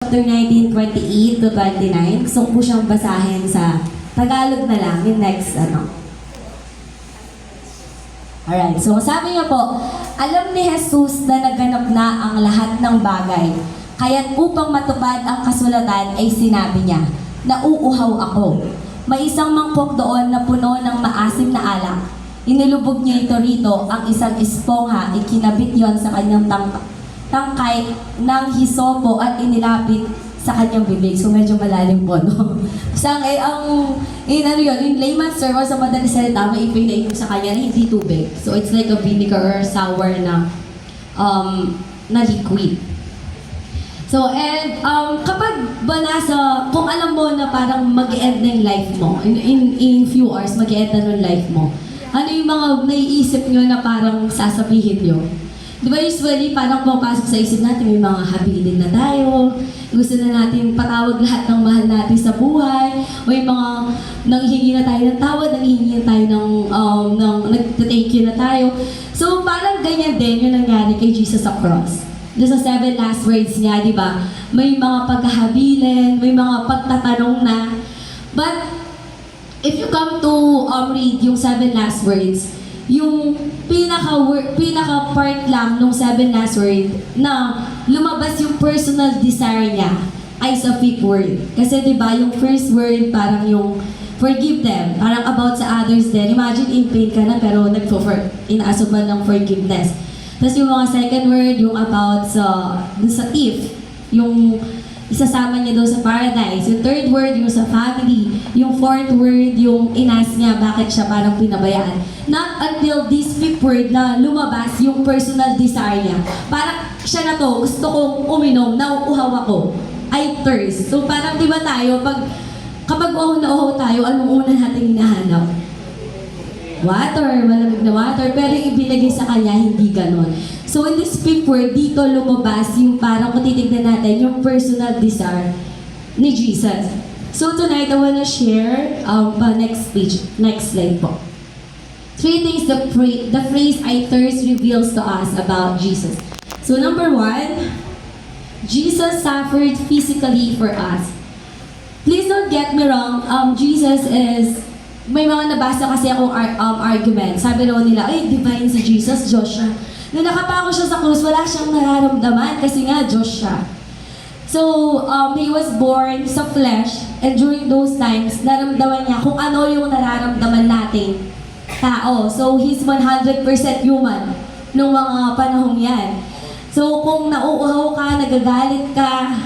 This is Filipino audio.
chapter 19, 28 to 29. Gusto ko po siyang basahin sa Tagalog na lang, yung next Alright, so sabi niya po, alam ni Jesus na naganap na ang lahat ng bagay. Kaya't upang matupad ang kasulatan ay sinabi niya, nauuhaw ako. May isang mangkok doon na puno ng maasim na alak. Inilubog niya ito rito, ang isang espongha, ikinabit yon sa kanyang tangkay ng hisopo at inilapit sa kanyang bibig. So medyo malalim po, no? Yung layman's term or sa madaling salita, may ipinainom sa kanya na hindi tubig. So it's like a vinegar or sour na liquid. So, and kapag ba kung alam mo na parang mag-e-end na yung life mo, in few hours, mag-e-end na yung life mo, ano yung mga naiisip nyo na parang sasabihin nyo? Di ba usually parang pumapasok sa isip natin, may mga habilin na tayo, gusto na natin patawag lahat ng mahal natin sa buhay, may mga nanghihingi na tayo ng tawad, nanghihingi na tayo nag-thank you na tayo. So parang ganyan din yung nangyari kay Jesus sa cross. Doon sa 7 last words niya, di ba? May mga pagkahabilin, may mga pagtatanong na. But if you come to read yung 7 last words, yung pinaka part lang nung 7 last word na lumabas yung personal desire niya ay sa 5th word. Kasi diba yung first word parang yung forgive them, parang about sa others din. Imagine in pain ka na pero inaasuban ng forgiveness. Tapos yung mga second word, yung about sa thief, yung isasama niya doon sa paradise. Yung third word, yung sa family. Yung fourth word, yung inas niya, bakit siya parang pinabayaan. Not until this 5th word na lumabas yung personal desire niya. Parang siya na to, gusto kong uminom, nauuhaw ako. I thirst. So parang di ba tayo, kapag uhaw na uhaw tayo, anong una natin hinahanap? Water, malamig na water, pero yung ibinigay sa kanya, hindi ganon. So in this 5th word, dito lumabas yung parang kung titignan natin, yung personal desire ni Jesus. So tonight, I wanna share, next page, next slide po. 3 things the phrase I thirst reveals to us about Jesus. So number 1, Jesus suffered physically for us. Please don't get me wrong, Jesus is, may mga nabasa kasi akong argument. Sabi raw nila, ay, divine si Jesus, Diyos siya. Nung nakapako siya sa krus, wala siyang nararamdaman kasi nga, Diyos siya. So, he was born sa flesh, and during those times, naramdaman niya kung ano yung nararamdaman nating tao. So, he's 100% human nung mga panahong yan. So, kung nauuhaw ka, nagagalit ka,